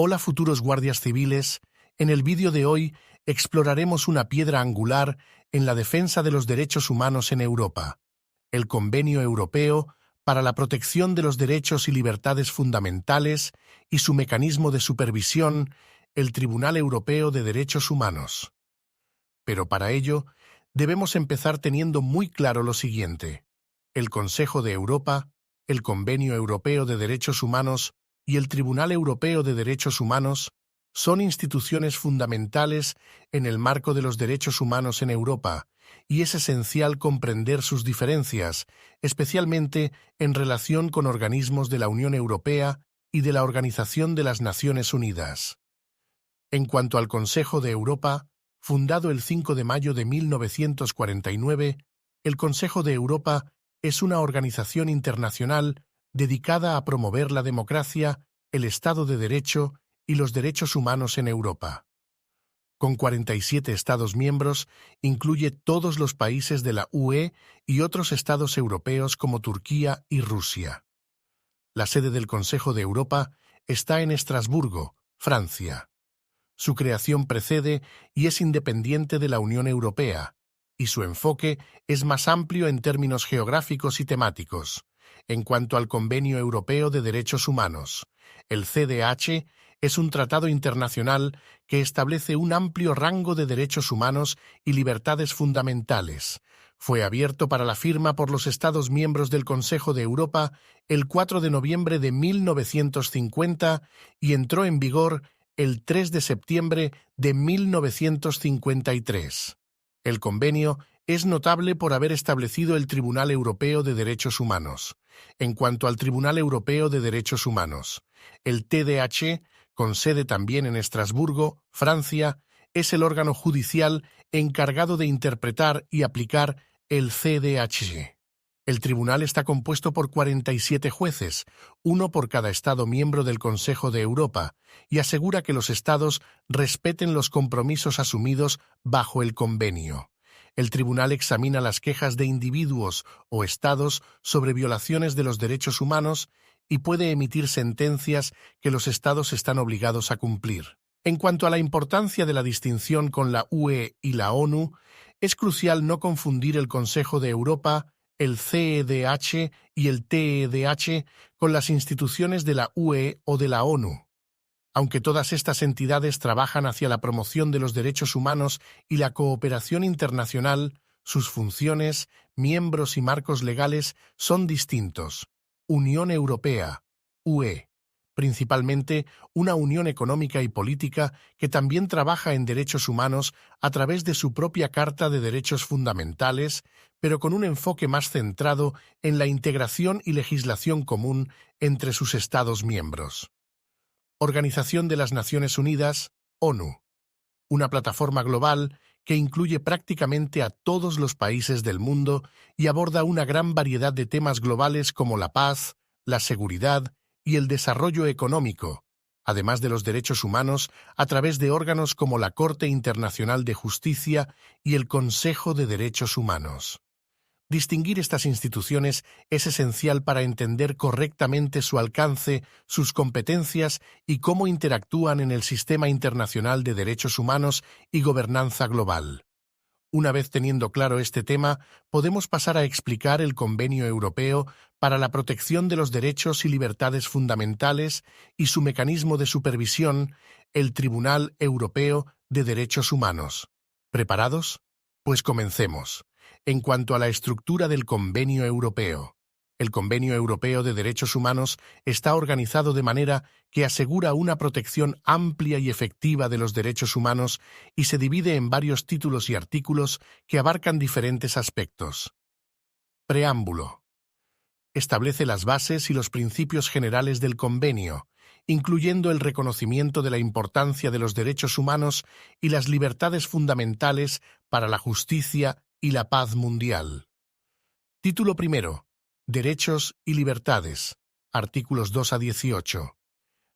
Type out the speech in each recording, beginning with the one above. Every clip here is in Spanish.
Hola futuros guardias civiles, en el vídeo de hoy exploraremos una piedra angular en la defensa de los derechos humanos en Europa, el Convenio Europeo para la Protección de los Derechos y Libertades Fundamentales y su mecanismo de supervisión, el Tribunal Europeo de Derechos Humanos. Pero para ello, debemos empezar teniendo muy claro lo siguiente: el Consejo de Europa, el Convenio Europeo de Derechos Humanos y el Tribunal Europeo de Derechos Humanos son instituciones fundamentales en el marco de los derechos humanos en Europa, y es esencial comprender sus diferencias, especialmente en relación con organismos de la Unión Europea y de la Organización de las Naciones Unidas. En cuanto al Consejo de Europa, fundado el 5 de mayo de 1949, el Consejo de Europa es una organización internacional dedicada a promover la democracia, el Estado de Derecho y los derechos humanos en Europa. Con 47 Estados miembros, incluye todos los países de la UE y otros estados europeos como Turquía y Rusia. La sede del Consejo de Europa está en Estrasburgo, Francia. Su creación precede y es independiente de la Unión Europea, y su enfoque es más amplio en términos geográficos y temáticos. En cuanto al Convenio Europeo de Derechos Humanos, el CDH es un tratado internacional que establece un amplio rango de derechos humanos y libertades fundamentales. Fue abierto para la firma por los Estados miembros del Consejo de Europa el 4 de noviembre de 1950 y entró en vigor el 3 de septiembre de 1953. El convenio es notable por haber establecido el Tribunal Europeo de Derechos Humanos. En cuanto al Tribunal Europeo de Derechos Humanos, el TDH, con sede también en Estrasburgo, Francia, es el órgano judicial encargado de interpretar y aplicar el CDH. El tribunal está compuesto por 47 jueces, uno por cada Estado miembro del Consejo de Europa, y asegura que los Estados respeten los compromisos asumidos bajo el convenio. El tribunal examina las quejas de individuos o Estados sobre violaciones de los derechos humanos y puede emitir sentencias que los Estados están obligados a cumplir. En cuanto a la importancia de la distinción con la UE y la ONU, es crucial no confundir el Consejo de Europa, el CEDH y el TEDH con las instituciones de la UE o de la ONU. Aunque todas estas entidades trabajan hacia la promoción de los derechos humanos y la cooperación internacional, sus funciones, miembros y marcos legales son distintos. Unión Europea, UE, principalmente una unión económica y política que también trabaja en derechos humanos a través de su propia Carta de Derechos Fundamentales, pero con un enfoque más centrado en la integración y legislación común entre sus Estados miembros. Organización de las Naciones Unidas, ONU, una plataforma global que incluye prácticamente a todos los países del mundo y aborda una gran variedad de temas globales como la paz, la seguridad y el desarrollo económico, además de los derechos humanos a través de órganos como la Corte Internacional de Justicia y el Consejo de Derechos Humanos. Distinguir estas instituciones es esencial para entender correctamente su alcance, sus competencias y cómo interactúan en el sistema internacional de derechos humanos y gobernanza global. Una vez teniendo claro este tema, podemos pasar a explicar el Convenio Europeo para la Protección de los Derechos y Libertades Fundamentales y su mecanismo de supervisión, el Tribunal Europeo de Derechos Humanos. ¿Preparados? Pues comencemos. En cuanto a la estructura del Convenio Europeo, el Convenio Europeo de Derechos Humanos está organizado de manera que asegura una protección amplia y efectiva de los derechos humanos y se divide en varios títulos y artículos que abarcan diferentes aspectos. Preámbulo. Establece las bases y los principios generales del convenio, incluyendo el reconocimiento de la importancia de los derechos humanos y las libertades fundamentales para la justicia y la paz mundial. Título primero. Derechos y libertades. Artículos 2 a 18.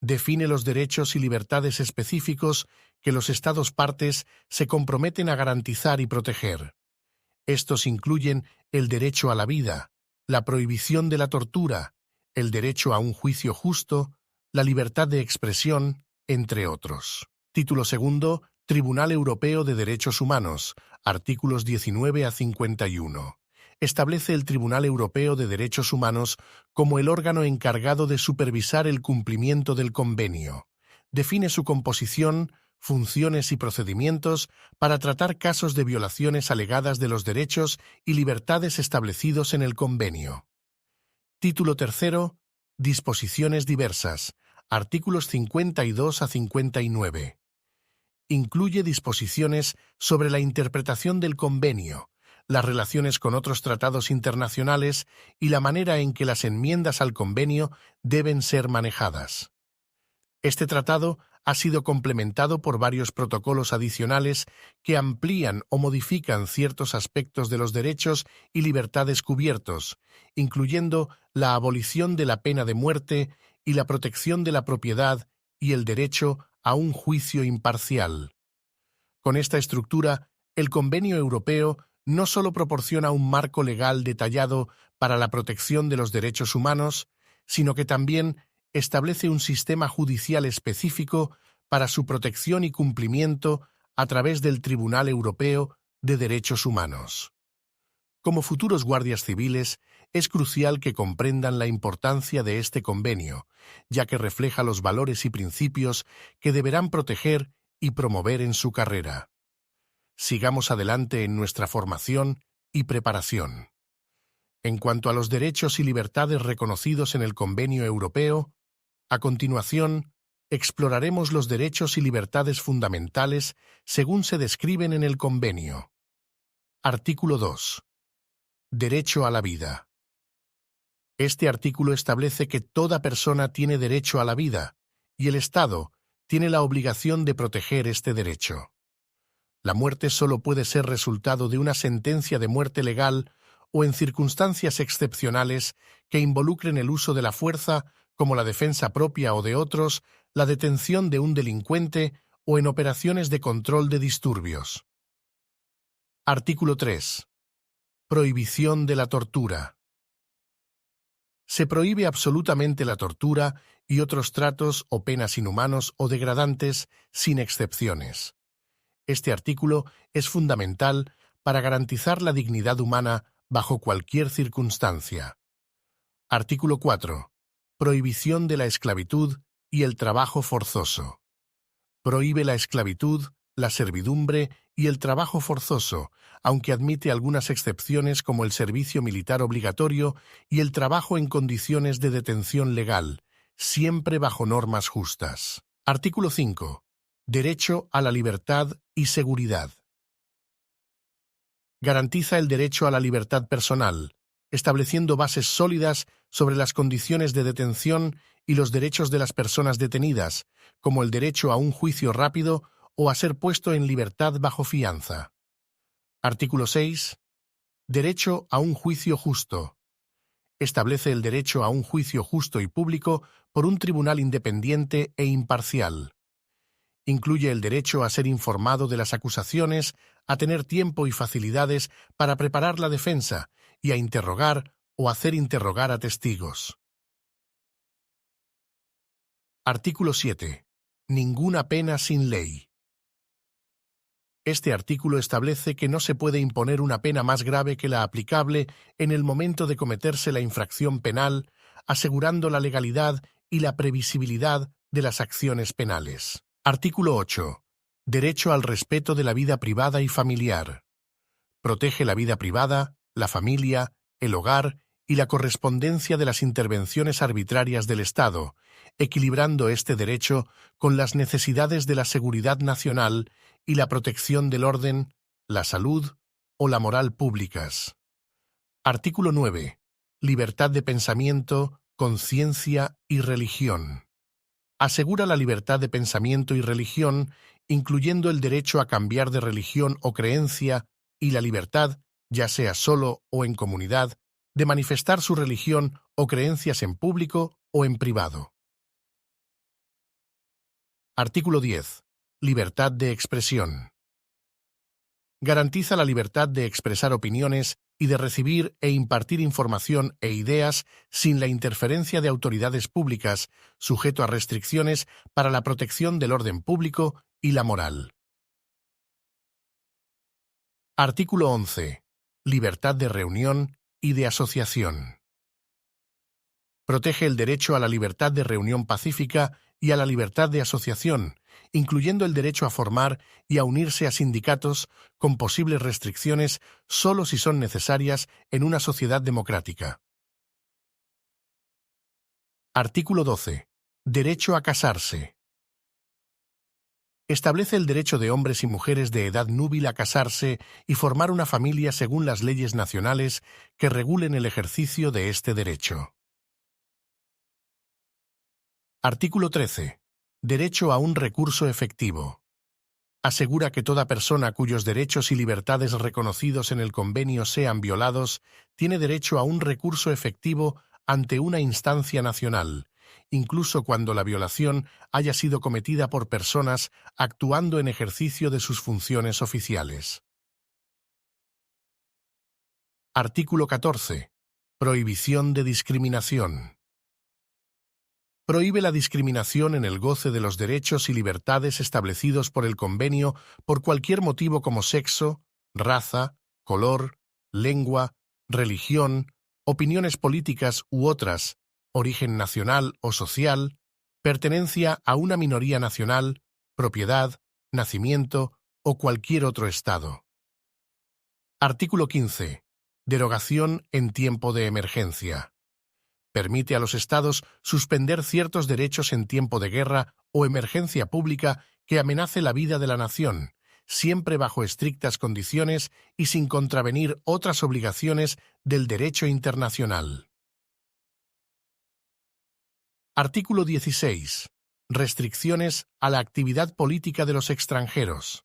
Define los derechos y libertades específicos que los Estados partes se comprometen a garantizar y proteger. Estos incluyen el derecho a la vida, la prohibición de la tortura, el derecho a un juicio justo, la libertad de expresión, entre otros. Título segundo, Tribunal Europeo de Derechos Humanos, artículos 19 a 51. Establece el Tribunal Europeo de Derechos Humanos como el órgano encargado de supervisar el cumplimiento del convenio. Define su composición, funciones y procedimientos para tratar casos de violaciones alegadas de los derechos y libertades establecidos en el convenio. Título tercero, Disposiciones diversas, artículos 52 a 59. Incluye disposiciones sobre la interpretación del convenio, las relaciones con otros tratados internacionales y la manera en que las enmiendas al convenio deben ser manejadas. Este tratado ha sido complementado por varios protocolos adicionales que amplían o modifican ciertos aspectos de los derechos y libertades cubiertos, incluyendo la abolición de la pena de muerte y la protección de la propiedad y el derecho a un juicio imparcial. Con esta estructura, el Convenio Europeo no solo proporciona un marco legal detallado para la protección de los derechos humanos, sino que también establece un sistema judicial específico para su protección y cumplimiento a través del Tribunal Europeo de Derechos Humanos. Como futuros guardias civiles, es crucial que comprendan la importancia de este convenio, ya que refleja los valores y principios que deberán proteger y promover en su carrera. Sigamos adelante en nuestra formación y preparación. En cuanto a los derechos y libertades reconocidos en el Convenio Europeo, a continuación, exploraremos los derechos y libertades fundamentales según se describen en el convenio. Artículo 2. Derecho a la vida. Este artículo establece que toda persona tiene derecho a la vida, y el Estado tiene la obligación de proteger este derecho. La muerte solo puede ser resultado de una sentencia de muerte legal o en circunstancias excepcionales que involucren el uso de la fuerza, como la defensa propia o de otros, la detención de un delincuente o en operaciones de control de disturbios. Artículo 3. Prohibición de la tortura. Se prohíbe absolutamente la tortura y otros tratos o penas inhumanos o degradantes sin excepciones. Este artículo es fundamental para garantizar la dignidad humana bajo cualquier circunstancia. Artículo 4. Prohibición de la esclavitud y el trabajo forzoso. Prohíbe la esclavitud, la servidumbre y el trabajo forzoso, aunque admite algunas excepciones como el servicio militar obligatorio y el trabajo en condiciones de detención legal, siempre bajo normas justas. Artículo 5. Derecho a la libertad y seguridad. Garantiza el derecho a la libertad personal, estableciendo bases sólidas sobre las condiciones de detención y los derechos de las personas detenidas, como el derecho a un juicio rápido o a ser puesto en libertad bajo fianza. Artículo 6. Derecho a un juicio justo. Establece el derecho a un juicio justo y público por un tribunal independiente e imparcial. Incluye el derecho a ser informado de las acusaciones, a tener tiempo y facilidades para preparar la defensa y a interrogar o hacer interrogar a testigos. Artículo 7. Ninguna pena sin ley. Este artículo establece que no se puede imponer una pena más grave que la aplicable en el momento de cometerse la infracción penal, asegurando la legalidad y la previsibilidad de las acciones penales. Artículo 8. Derecho al respeto de la vida privada y familiar. Protege la vida privada, la familia, el hogar y la correspondencia de las intervenciones arbitrarias del Estado, equilibrando este derecho con las necesidades de la seguridad nacional y la protección del orden, la salud o la moral públicas. Artículo 9. Libertad de pensamiento, conciencia y religión. Asegura la libertad de pensamiento y religión, incluyendo el derecho a cambiar de religión o creencia y la libertad, ya sea solo o en comunidad, de manifestar su religión o creencias en público o en privado. Artículo 10. Libertad de expresión. Garantiza la libertad de expresar opiniones y de recibir e impartir información e ideas sin la interferencia de autoridades públicas, sujeto a restricciones para la protección del orden público y la moral. Artículo 11. Libertad de reunión y de asociación. Protege el derecho a la libertad de reunión pacífica y a la libertad de asociación, incluyendo el derecho a formar y a unirse a sindicatos con posibles restricciones solo si son necesarias en una sociedad democrática. Artículo 12. Derecho a casarse. Establece el derecho de hombres y mujeres de edad núbil a casarse y formar una familia según las leyes nacionales que regulen el ejercicio de este derecho. Artículo 13. Derecho a un recurso efectivo. Asegura que toda persona cuyos derechos y libertades reconocidos en el convenio sean violados tiene derecho a un recurso efectivo ante una instancia nacional, incluso cuando la violación haya sido cometida por personas actuando en ejercicio de sus funciones oficiales. Artículo 14. Prohibición de discriminación. Prohíbe la discriminación en el goce de los derechos y libertades establecidos por el convenio por cualquier motivo como sexo, raza, color, lengua, religión, opiniones políticas u otras, origen nacional o social, pertenencia a una minoría nacional, propiedad, nacimiento o cualquier otro estado. Artículo 15. Derogación en tiempo de emergencia. Permite a los estados suspender ciertos derechos en tiempo de guerra o emergencia pública que amenace la vida de la nación, siempre bajo estrictas condiciones y sin contravenir otras obligaciones del derecho internacional. Artículo 16. Restricciones a la actividad política de los extranjeros.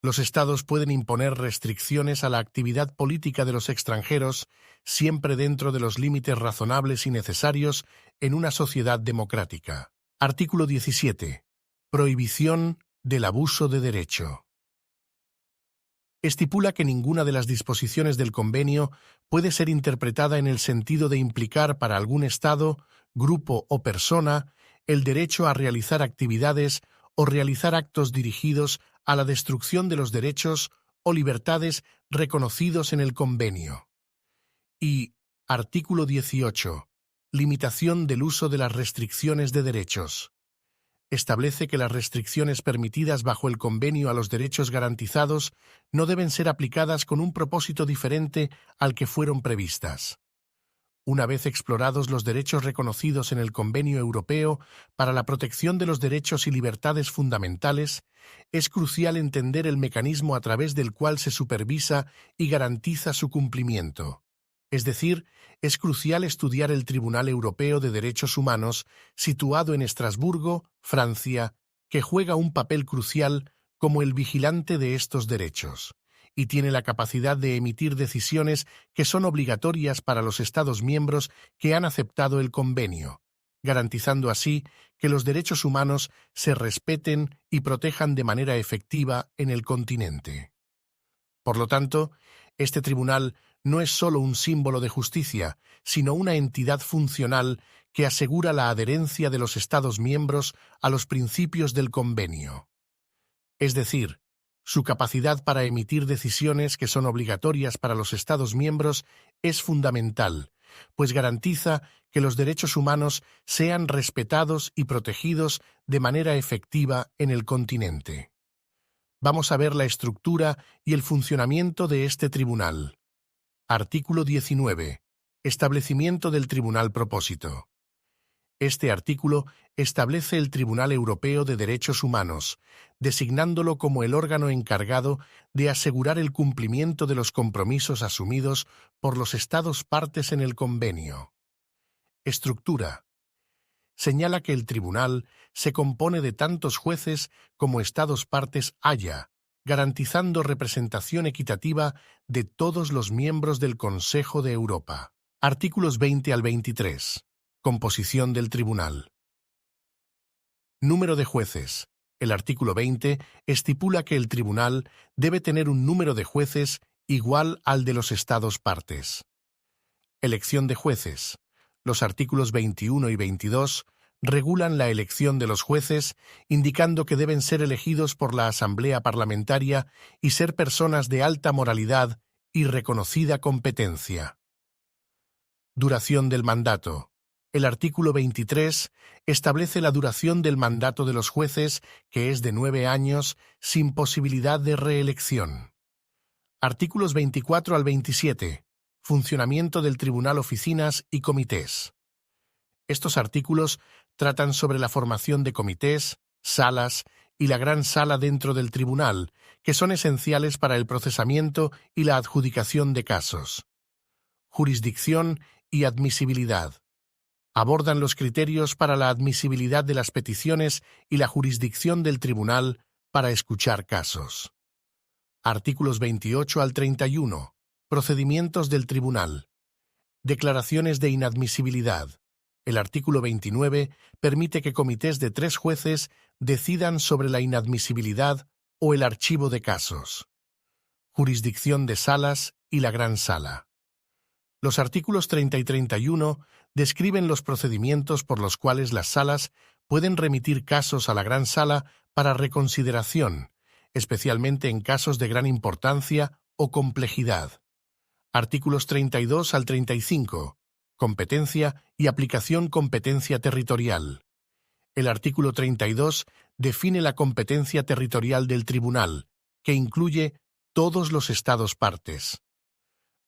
Los estados pueden imponer restricciones a la actividad política de los extranjeros siempre dentro de los límites razonables y necesarios en una sociedad democrática. Artículo 17. Prohibición del abuso de derecho. Estipula que ninguna de las disposiciones del convenio puede ser interpretada en el sentido de implicar para algún estado, grupo o persona el derecho a realizar actividades o realizar actos dirigidos a la destrucción de los derechos o libertades reconocidos en el convenio. Y, artículo 18. Limitación del uso de las restricciones de derechos. Establece que las restricciones permitidas bajo el convenio a los derechos garantizados no deben ser aplicadas con un propósito diferente al que fueron previstas. Una vez explorados los derechos reconocidos en el Convenio Europeo para la protección de los derechos y libertades fundamentales, es crucial entender el mecanismo a través del cual se supervisa y garantiza su cumplimiento. Es decir, es crucial estudiar el Tribunal Europeo de Derechos Humanos, situado en Estrasburgo, Francia, que juega un papel crucial como el vigilante de estos derechos y tiene la capacidad de emitir decisiones que son obligatorias para los Estados miembros que han aceptado el convenio, garantizando así que los derechos humanos se respeten y protejan de manera efectiva en el continente. Por lo tanto, este tribunal no es solo un símbolo de justicia, sino una entidad funcional que asegura la adherencia de los Estados miembros a los principios del convenio. Es decir, su capacidad para emitir decisiones que son obligatorias para los Estados miembros es fundamental, pues garantiza que los derechos humanos sean respetados y protegidos de manera efectiva en el continente. Vamos a ver la estructura y el funcionamiento de este tribunal. Artículo 19. Establecimiento del tribunal propósito. Este artículo establece el Tribunal Europeo de Derechos Humanos, designándolo como el órgano encargado de asegurar el cumplimiento de los compromisos asumidos por los Estados partes en el convenio. Estructura. Señala que el tribunal se compone de tantos jueces como Estados partes haya, garantizando representación equitativa de todos los miembros del Consejo de Europa. Artículos 20 al 23. Composición del tribunal. Número de jueces. El artículo 20 estipula que el tribunal debe tener un número de jueces igual al de los Estados partes. Elección de jueces. Los artículos 21 y 22 regulan la elección de los jueces, indicando que deben ser elegidos por la Asamblea Parlamentaria y ser personas de alta moralidad y reconocida competencia. Duración del mandato. El artículo 23 establece la duración del mandato de los jueces, que es de 9 años, sin posibilidad de reelección. Artículos 24 al 27. Funcionamiento del Tribunal, oficinas y comités. Estos artículos tratan sobre la formación de comités, salas y la gran sala dentro del tribunal, que son esenciales para el procesamiento y la adjudicación de casos. Jurisdicción y admisibilidad. Abordan los criterios para la admisibilidad de las peticiones y la jurisdicción del tribunal para escuchar casos. Artículos 28 al 31. Procedimientos del tribunal. Declaraciones de inadmisibilidad. El artículo 29 permite que comités de 3 jueces decidan sobre la inadmisibilidad o el archivo de casos. Jurisdicción de salas y la gran sala. Los artículos 30 y 31 describen los procedimientos por los cuales las salas pueden remitir casos a la gran sala para reconsideración, especialmente en casos de gran importancia o complejidad. Artículos 32 al 35. Competencia y aplicación competencia territorial. El artículo 32 define la competencia territorial del tribunal, que incluye todos los estados partes.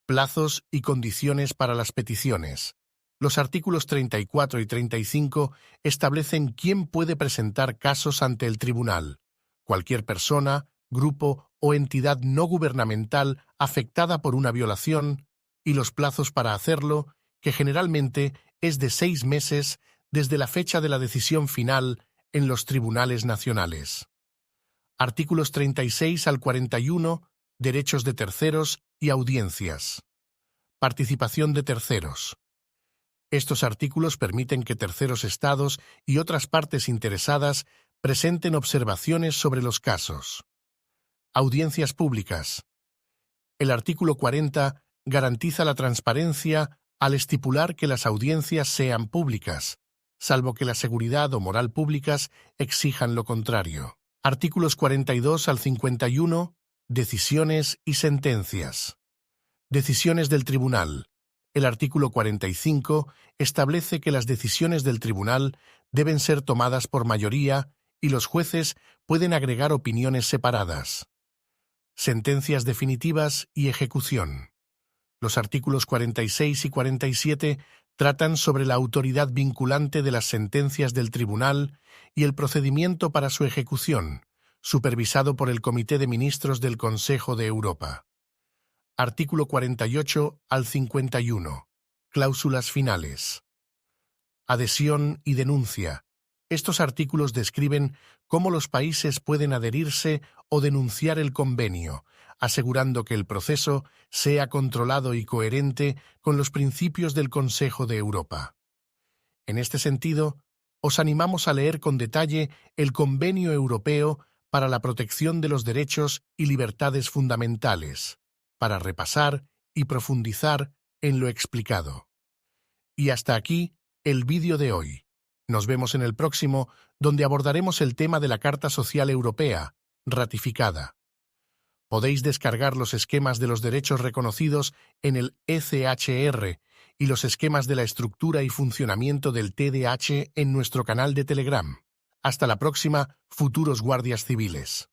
Plazos y condiciones para las peticiones. Los artículos 34 y 35 establecen quién puede presentar casos ante el tribunal. Cualquier persona, grupo o entidad no gubernamental afectada por una violación, y los plazos para hacerlo, que generalmente es de 6 meses desde la fecha de la decisión final en los tribunales nacionales. Artículos 36 al 41, derechos de terceros y audiencias. Participación de terceros. Estos artículos permiten que terceros estados y otras partes interesadas presenten observaciones sobre los casos. Audiencias públicas. El artículo 40 garantiza la transparencia al estipular que las audiencias sean públicas, salvo que la seguridad o moral públicas exijan lo contrario. Artículos 42 al 51. Decisiones y sentencias. Decisiones del tribunal. El artículo 45 establece que las decisiones del tribunal deben ser tomadas por mayoría y los jueces pueden agregar opiniones separadas. Sentencias definitivas y ejecución. Los artículos 46 y 47 tratan sobre la autoridad vinculante de las sentencias del tribunal y el procedimiento para su ejecución, supervisado por el Comité de Ministros del Consejo de Europa. Artículo 48 al 51. Cláusulas finales. Adhesión y denuncia. Estos artículos describen cómo los países pueden adherirse o denunciar el convenio, asegurando que el proceso sea controlado y coherente con los principios del Consejo de Europa. En este sentido, os animamos a leer con detalle el Convenio Europeo para la Protección de los Derechos y Libertades Fundamentales, para repasar y profundizar en lo explicado. Y hasta aquí el vídeo de hoy. Nos vemos en el próximo, donde abordaremos el tema de la Carta Social Europea, ratificada. Podéis descargar los esquemas de los derechos reconocidos en el ECHR y los esquemas de la estructura y funcionamiento del TDH en nuestro canal de Telegram. Hasta la próxima, futuros guardias civiles.